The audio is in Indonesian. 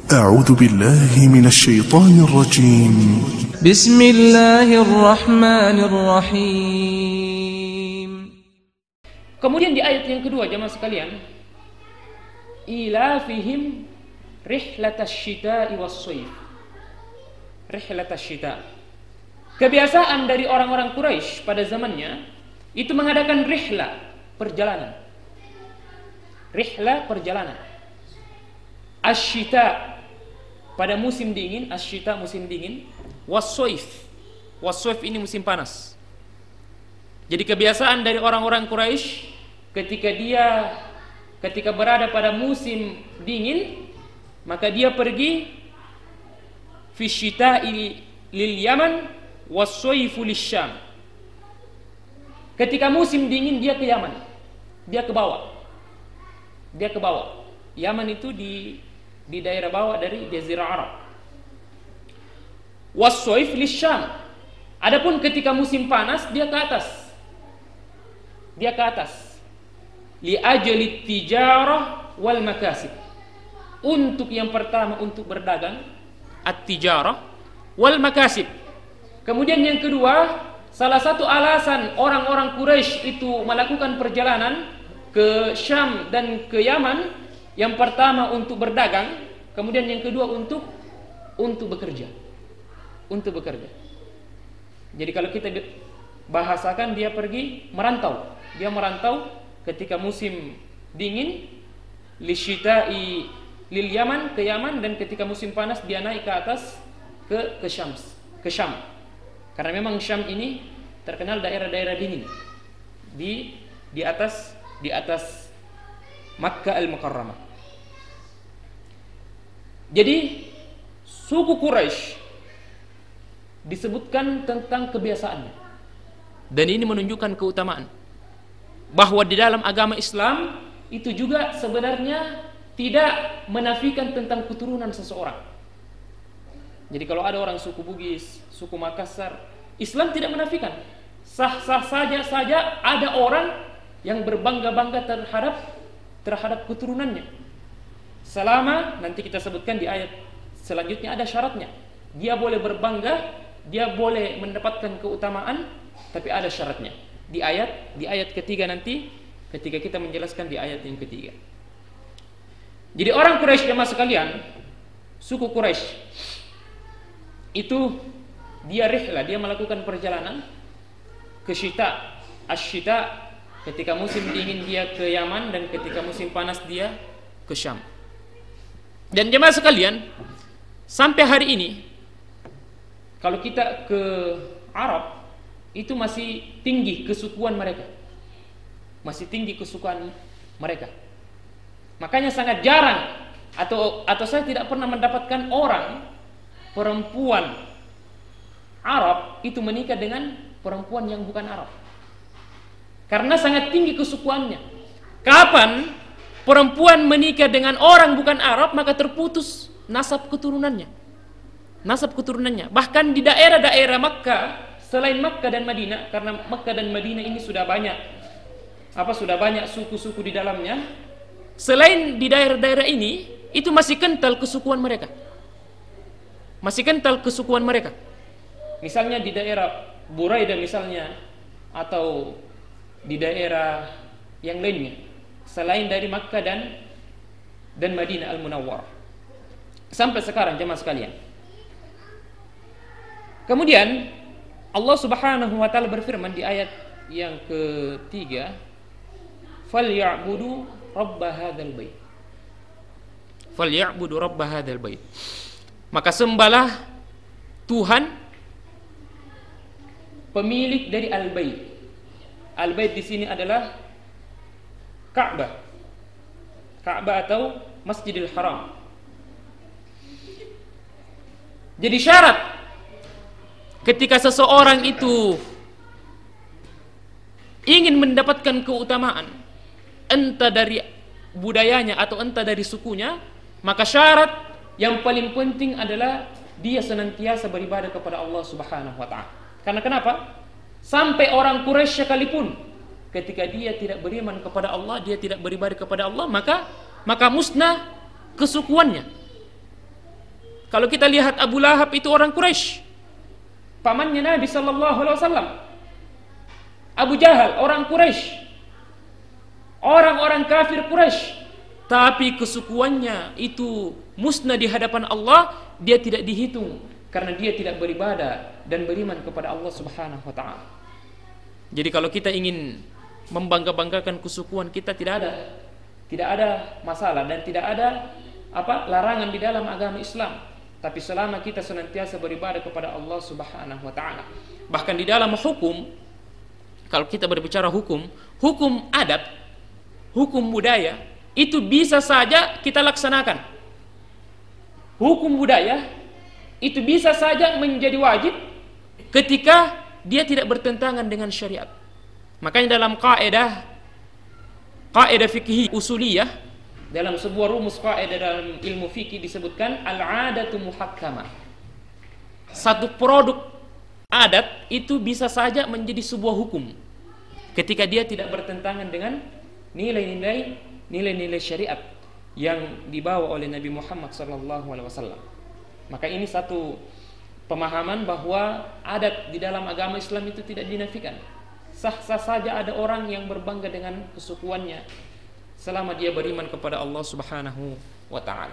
أعوذ بالله من الشيطان الرجيم. بسم الله الرحمن الرحيم. Kemudian di ayat yang kedua jemaah sekalian, ilafihim rihlatash syita'i was-shayf. Rihlatash syita'. Kebiasaan dari orang-orang Quraisy pada zamannya itu mengadakan rihla, perjalanan. Rihla, perjalanan. Asy-syita' pada musim dingin, asy-syita' musim dingin, was-shayf. Was-shayf ini musim panas. Jadi kebiasaan dari orang-orang Quraisy ketika berada pada musim dingin, maka dia pergi fi syita'i lil Yaman was-shayfu lisyam. Ketika musim dingin dia ke Yaman. Dia ke bawah. Yaman itu di daerah bawah dari Jazirah Arab. Was-shayf lisyam. Adapun ketika musim panas dia ke atas. Li ajli tijarah wal makasib. Untuk yang pertama untuk berdagang, at-tijarah wal makasib. Kemudian yang kedua, salah satu alasan orang-orang Quraisy itu melakukan perjalanan ke Syam dan ke Yaman, yang pertama untuk berdagang, kemudian yang kedua untuk bekerja. Untuk bekerja. Jadi kalau kita bahasakan, dia pergi merantau. Dia merantau ketika musim dingin li syita'i lil Yaman, ke Yaman, dan ketika musim panas dia naik ke atas ke Syam. Karena memang Syam ini terkenal daerah-daerah dingin di atas Makkah al-Mukarramah. Jadi suku Quraisy disebutkan tentang kebiasaannya, dan ini menunjukkan keutamaan bahwa di dalam agama Islam itu juga sebenarnya tidak menafikan tentang keturunan seseorang. Jadi kalau ada orang suku Bugis, suku Makassar, Islam tidak menafikan. Sah-sah saja ada orang yang berbangga-bangga terhadap keturunannya. Selama nanti kita sebutkan di ayat selanjutnya ada syaratnya. Dia boleh berbangga, dia boleh mendapatkan keutamaan, tapi ada syaratnya. Di ayat ketiga nanti ketika kita menjelaskan di ayat yang ketiga. Jadi orang Quraisy jemaah sekalian, suku Quraisy itu dia rihlah, dia melakukan perjalanan ke syita, asy-syita, ketika musim dingin dia ke Yaman, dan ketika musim panas dia ke Syam. Dan jemaah sekalian, sampai hari ini kalau kita ke Arab itu masih tinggi kesukuan mereka. Makanya sangat jarang atau saya tidak pernah mendapatkan orang perempuan Arab itu menikah dengan perempuan yang bukan Arab. Karena sangat tinggi kesukuannya. Kapan perempuan menikah dengan orang bukan Arab, maka terputus nasab keturunannya. Bahkan di daerah-daerah Makkah, selain Makkah dan Madinah, karena Makkah dan Madinah ini sudah banyak suku-suku di dalamnya. Selain di daerah-daerah ini, itu masih kental kesukuan mereka. Misalnya di daerah Buraidah misalnya, atau di daerah yang lainnya, selain dari Makkah dan Madinah Al-Munawwarah. Sampai sekarang jemaah sekalian. Kemudian Allah Subhanahu wa taala berfirman di ayat yang ketiga, "Falyabudu rabb hadzal bait." Falyabudu rabb hadzal bait. Maka sembahlah Tuhan pemilik dari al-bait. Al-bait di sini adalah Ka'bah. Ka'bah atau Masjidil Haram. Jadi syarat ketika seseorang itu ingin mendapatkan keutamaan, entah dari budayanya atau entah dari sukunya, maka syarat yang paling penting adalah dia senantiasa beribadah kepada Allah Subhanahu wa taala. Karena kenapa? Sampai orang Quraisy sekalipun ketika dia tidak beriman kepada Allah, dia tidak beribadah kepada Allah, maka musnah kesukuannya. Kalau kita lihat Abu Lahab itu orang Quraisy, pamannya Nabi sallallahu alaihi wasallam. Abu Jahal orang Quraisy, orang-orang kafir Quraisy, tapi kesukuannya itu musnah di hadapan Allah, dia tidak dihitung karena dia tidak beribadah dan beriman kepada Allah Subhanahu wa taala. Jadi kalau kita ingin membangga-banggakan kesukuan kita, tidak ada masalah dan tidak ada larangan di dalam agama Islam. Tapi selama kita senantiasa beribadah kepada Allah Subhanahu wa taala. Bahkan di dalam hukum, kalau kita berbicara hukum adat, hukum budaya, itu bisa saja kita laksanakan. Hukum budaya itu bisa saja menjadi wajib ketika dia tidak bertentangan dengan syariat. Makanya dalam kaidah fikih usuliyah, dalam sebuah rumus kaidah dalam ilmu fikih disebutkan al-'adatu muhakkamah. Satu produk adat itu bisa saja menjadi sebuah hukum ketika dia tidak bertentangan dengan nilai-nilai syariat yang dibawa oleh Nabi Muhammad SAW. Maka ini satu pemahaman bahwa adat di dalam agama Islam itu tidak dinafikan. Sah-sah saja ada orang yang berbangga dengan kesukuannya selama dia beriman kepada Allah Subhanahu wa taala.